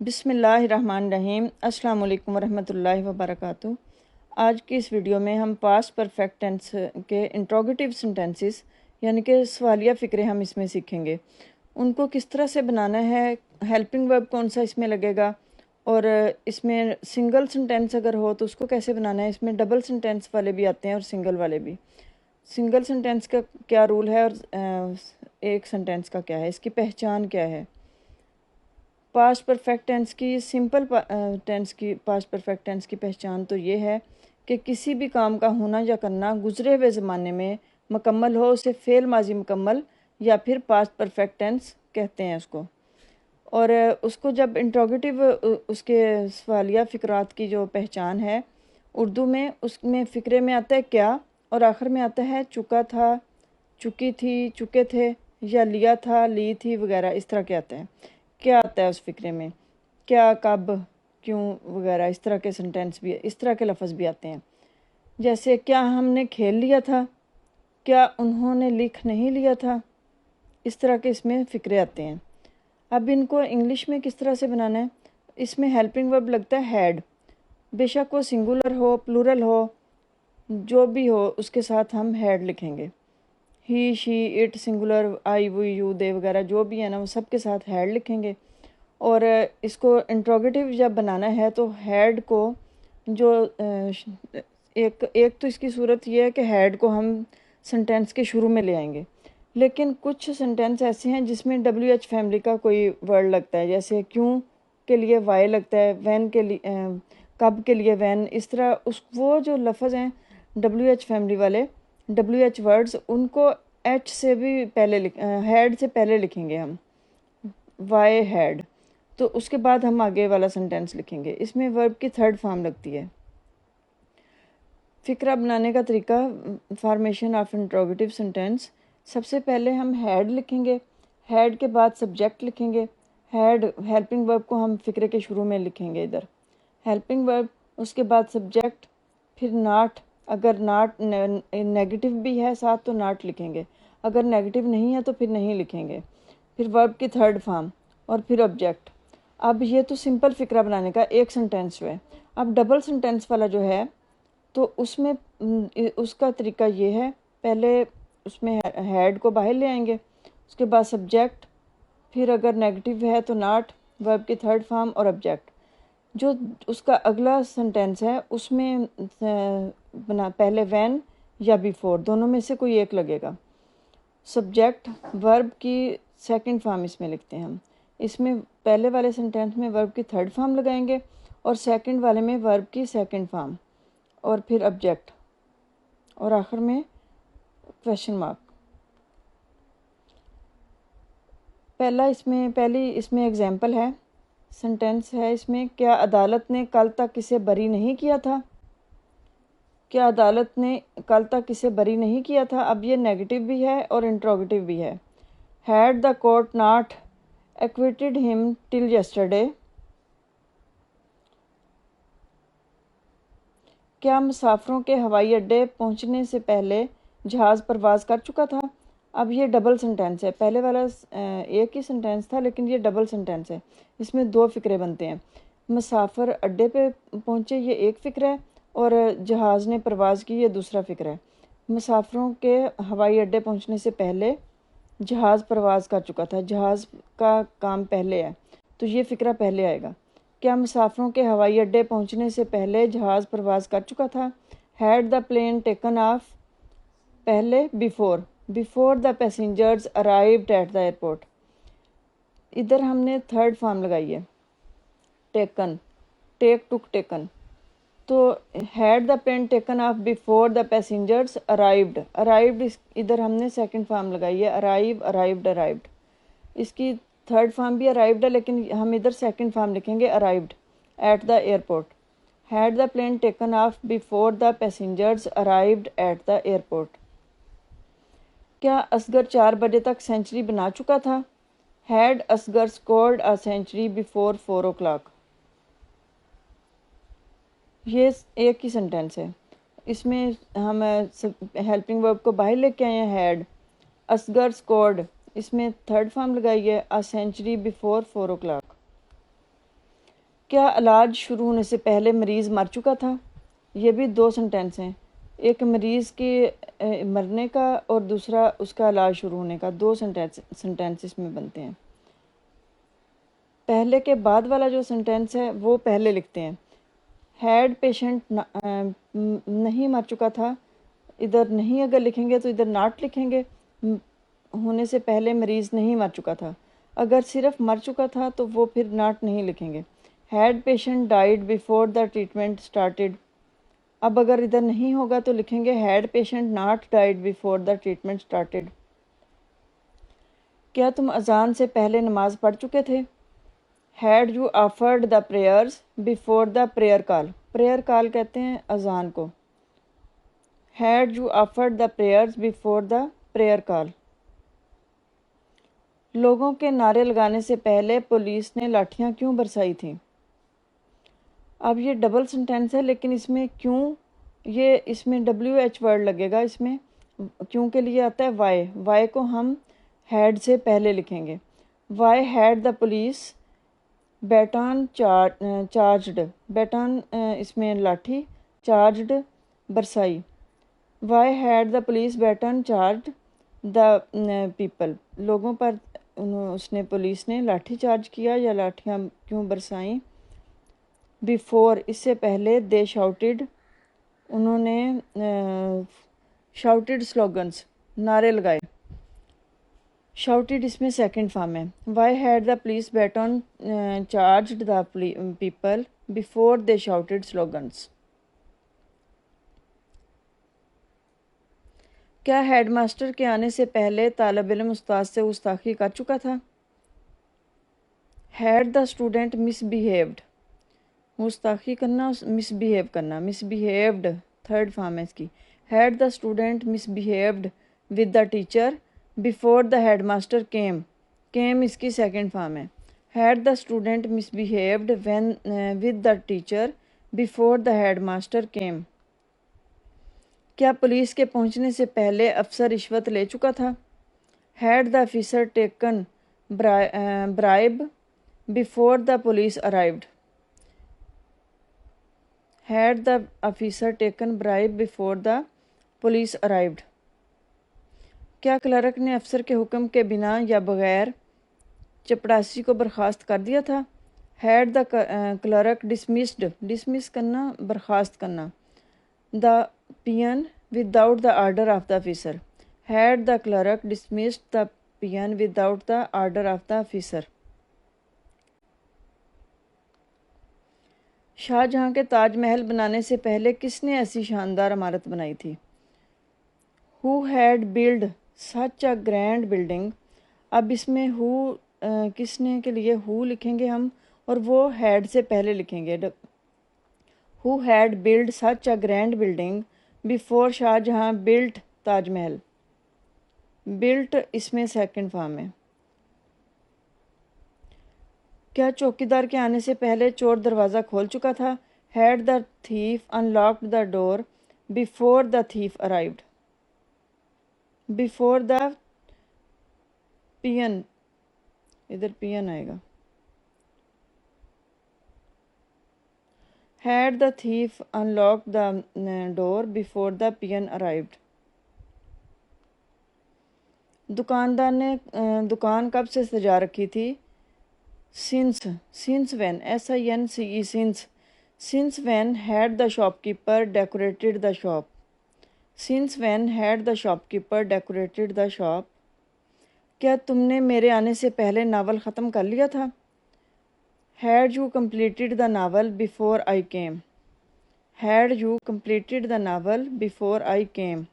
बिस्मिल्लाहिर्रहमानिर्रहीम। अस्सलाम वालेकुम वरहमतुल्लाहि वबरकातुहू। आज की इस वीडियो में हम पास्ट परफेक्ट टेंस के इंट्रोगेटिव सेंटेंसेस यानी कि सवालिया फ़िक्रे हम इसमें सीखेंगे। उनको किस तरह से बनाना है, हेल्पिंग वर्ब कौन सा इसमें लगेगा और इसमें सिंगल सेंटेंस अगर हो तो उसको कैसे बनाना है। इसमें डबल सेंटेंस वाले भी आते हैं और सिंगल वाले भी। सिंगल सेंटेंस का क्या रूल है और एक सेंटेंस का क्या है, इसकी पहचान क्या है। पास्ट परफेक्ट टेंस की सिंपल टेंस की पास्ट परफेक्ट टेंस की पहचान तो ये है कि किसी भी काम का होना या करना गुजरे हुए ज़माने में मुकम्मल हो, उसे फ़ेल माजी मुकम्मल या फिर पास्ट परफेक्ट टेंस कहते हैं उसको। और उसको जब इंट्रोगेटिव उसके सवालिया फ़िक्रात की जो पहचान है उर्दू में, उसमें फ़िक्रे में आता है क्या और आखिर में आता है चुका था, चुकी थी, चुके थे या लिया था, ली थी वगैरह। इस तरह के आते हैं। क्या आता है उस फ़िक्रे में, क्या, कब, क्यों वगैरह। इस तरह के सेंटेंस भी, इस तरह के लफ्ज़ भी आते हैं। जैसे क्या हमने खेल लिया था, क्या उन्होंने लिख नहीं लिया था। इस तरह के इसमें फ़िक्रे आते हैं। अब इनको इंग्लिश में किस तरह से बनाना है। इसमें हेल्पिंग वर्ब लगता है हैड। बेशक वो सिंगुलर हो, प्लूरल हो, जो भी हो, उसके साथ हम हैड लिखेंगे। He, she, it, singular, I, we, you, they वगैरह जो भी है ना, वो सब के साथ हैड लिखेंगे। और इसको इंट्रोगेटिव जब बनाना है तो हैड को जो एक तो इसकी सूरत ये है कि हैड को हम सेंटेंस के शुरू में ले आएंगे। लेकिन कुछ सेंटेंस ऐसे हैं जिसमें WH फैमिली का कोई वर्ड लगता है। जैसे क्यों के लिए वाई लगता है, वैन के लिए कब के लिए वैन। इस तरह उस वो जो लफ्ज़ हैं WH फैमिली वाले, WH वर्ड्स, उनको H से भी पहले हैड से पहले लिखेंगे हम, वाई हैड। तो उसके बाद हम आगे वाला सेंटेंस लिखेंगे। इसमें वर्ब की थर्ड फॉर्म लगती है। फ़िक्रा बनाने का तरीका, फॉर्मेशन ऑफ इंट्रोगेटिव सेंटेंस। सबसे पहले हम हैड लिखेंगे, हैड के बाद सब्जेक्ट लिखेंगे। हैड हेल्पिंग वर्ब को हम फ़िक्रे के शुरू में लिखेंगे इधर, हेल्पिंग वर्ब, उसके बाद सब्जेक्ट, फिर नाट। अगर नाट नेगेटिव भी है साथ तो नाट लिखेंगे, अगर नेगेटिव नहीं है तो फिर नहीं लिखेंगे। फिर वर्ब की थर्ड फॉर्म और फिर ऑब्जेक्ट। अब ये तो सिंपल फ़िक्रा बनाने का एक सेंटेंस है। अब डबल सेंटेंस वाला जो है तो उसमें उसका तरीका ये है, पहले उसमें हैड को बाहर ले आएंगे, उसके बाद सब्जेक्ट, फिर अगर नेगेटिव है तो नॉट, वर्ब की थर्ड फॉर्म और ऑब्जेक्ट। जो उसका अगला सेंटेंस है उसमें बना पहले वैन या बिफोर, दोनों में से कोई एक लगेगा। सब्जेक्ट वर्ब की सेकंड फॉर्म इसमें लिखते हैं हम। इसमें पहले वाले सेंटेंस में वर्ब की थर्ड फॉर्म लगाएंगे और सेकंड वाले में वर्ब की सेकंड फॉर्म और फिर ऑब्जेक्ट और आखिर में क्वेश्चन मार्क। पहली इसमें एग्जाम्पल है, सेंटेंस है इसमें, क्या अदालत ने कल तक इसे बरी नहीं किया था। क्या अदालत ने कल तक इसे बरी नहीं किया था। अब ये नेगेटिव भी है और इंट्रोगेटिव भी है। Had the court not acquitted him till yesterday. क्या मुसाफरों के हवाई अड्डे पहुंचने से पहले जहाज़ परवाज़ कर चुका था। अब ये डबल सेंटेंस है, पहले वाला एक ही सेंटेंस था लेकिन ये डबल सेंटेंस है। इसमें दो फ़िक्रे बनते हैं। मुसाफिर अड्डे पे पहुंचे ये एक फ़िक्र है और जहाज़ ने परवाज़ की ये दूसरा फ़िक्र है। मुसाफिरों के हवाई अड्डे पहुंचने से पहले जहाज़ परवाज़ कर चुका था, जहाज़ का काम पहले है तो ये फ़िक्रा पहले आएगा। क्या मुसाफिरों के हवाई अड्डे पहुंचने से पहले जहाज़ परवाज़ कर चुका था। Had the plane taken off, पहले before, before the passengers arrived at the airport. इधर हमने थर्ड फॉर्म लगाई है, टेकन, टेक, टुक, टेकन। तो had the plane taken off before the passengers arrived, arrived इधर हमने सेकंड फॉर्म लगाई है, अराइव, अराइव्ड, अराइव्ड। इसकी थर्ड फॉर्म भी अराइव्ड है लेकिन हम इधर सेकंड फॉर्म लिखेंगे, arrived at the airport. Had the plane taken off before the passengers arrived at the airport. क्या असगर 4 बजे तक सेंचुरी बना चुका था। Had Asghar scored a century before 4 o'clock। ये एक ही सेंटेंस है। इसमें हम हेल्पिंग वर्ब को बाहर लेके आए हैं, हैड, असगर स्कोर्ड, इसमें थर्ड फॉर्म लगाई है, अ सेंचुरी बिफोर 4 o'clock। क्या इलाज शुरू होने से पहले मरीज़ मर चुका था? ये भी दो सेंटेंस हैं, एक मरीज़ के मरने का और दूसरा उसका इलाज शुरू होने का। दो सेंटेंस इसमें बनते हैं। पहले के बाद वाला जो सेंटेंस है वो पहले लिखते हैं। हैड पेशेंट नहीं मर चुका था, इधर नहीं अगर लिखेंगे तो इधर नॉट लिखेंगे। होने से पहले मरीज़ नहीं मर चुका था। अगर सिर्फ मर चुका था तो वो फिर नॉट नहीं लिखेंगे। Had patient died before the treatment started. अब अगर इधर नहीं होगा तो लिखेंगे had patient not died before the treatment started. क्या तुम अजान से पहले नमाज पढ़ चुके थे? Had you offered the prayers before the prayer call. Prayer call कहते हैं अजान को। Had you offered the prayers before the prayer call. लोगों के नारे लगाने से पहले पुलिस ने लाठियां क्यों बरसाई थी? अब ये डबल सेंटेंस है, लेकिन इसमें क्यों, ये इसमें WH वर्ड लगेगा। इसमें क्यों के लिए आता है वाई। वाई को हम हैड से पहले लिखेंगे। Why had the police baton charged. Baton इसमें लाठी, चार्ज्ड बरसाई। Why had the police baton charged the people. लोगों पर उसने पुलिस ने लाठी चार्ज किया या लाठियाँ क्यों बरसाई? बिफोर इससे पहले, दे शाउटेड उन्होंने शाउटेड स्लोगन्स नारे लगाए। शाउटेड इसमें सेकंड फॉर्म है। Why had the police baton charged the people before they shouted slogans. क्या हेडमास्टर के आने से पहले तालिब इल्म उस्ताद से गुस्ताखी कर चुका था? Had the student misbehaved. गुस्ताखी करना, मिसबिहेव करना, मिसबिहेव्ड थर्ड फॉर्म है इसकी। Had the student misbehaved with the teacher before the headmaster came. Came इसकी सेकंड फॉर्म है। Had the student misbehaved when with the teacher before the headmaster came. क्या police के पहुंचने से पहले अफसर रिश्वत ले चुका था? Had the officer taken bribe before the police arrived. Had the officer taken bribe before the police arrived. क्या क्लर्क ने अफसर के हुक्म के बिना या बगैर चपड़ासी को बर्खास्त कर दिया था? Had the clerk dismissed, dismiss करना, बर्खास्त करना, the peon without the order of the officer. Had the clerk dismissed the peon without the order of the officer. Shah Jahan के ताजमहल बनाने से पहले किसने ऐसी शानदार इमारत बनाई थी? Who had build such a grand building. अब इसमें हु किसने के लिए हु लिखेंगे हम, और वो हैड से पहले लिखेंगे। Who had build such a grand building before Shah Jahan built Taj Mahal. Built इसमें सेकंड फॉर्म है। क्या चौकीदार के आने से पहले चोर दरवाज़ा खोल चुका था? Had the thief unlocked the door before the thief arrived. Before the peon, इधर पियन आएगा। Had the thief unlocked the door before the peon arrived. दुकानदार ने दुकान कब से सजा रखी थी? Since, since when, SINCE, since. Since when had the shopkeeper decorated the shop. Since when had the shopkeeper decorated the shop. क्या तुमने मेरे आने से पहले नावल ख़त्म कर लिया था? Had you completed the novel before I came. Had you completed the novel before I came.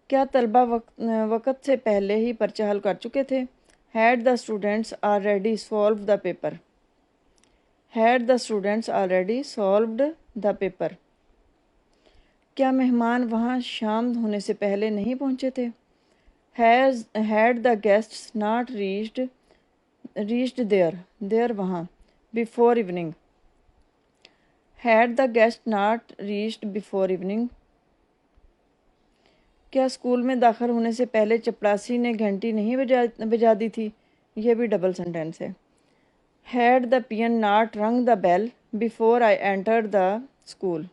क्या तलबा वक्त से पहले ही पर्चा हल कर चुके थे? Had the students already solved the paper. Had the students already solved the paper. क्या मेहमान वहाँ शाम होने से पहले नहीं पहुँचे थे? Had the guests not reached there वहाँ before evening. Had the guest not reached before evening. क्या स्कूल में दाखिल होने से पहले चपड़ासी ने घंटी नहीं बजा दी थी? यह भी डबल सेंटेंस है। Had the peon not rang the bell before I enter the school.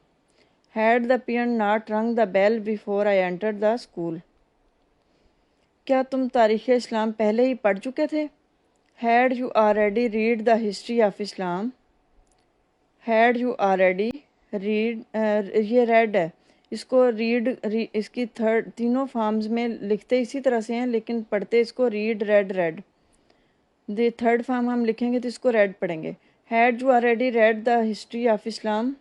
Had the peon not rang the bell before I enter the school. क्या तुम तारीख़ इस्लाम पहले ही पढ़ चुके थे? Had you already read the history of Islam. Had you already read, ये रेड है, इसको इसकी तीनों फॉर्म्स में लिखते इसी तरह से हैं लेकिन पढ़ते इसको read red red. The third form हम लिखेंगे तो इसको रेड पढ़ेंगे। Had you already read the history of Islam.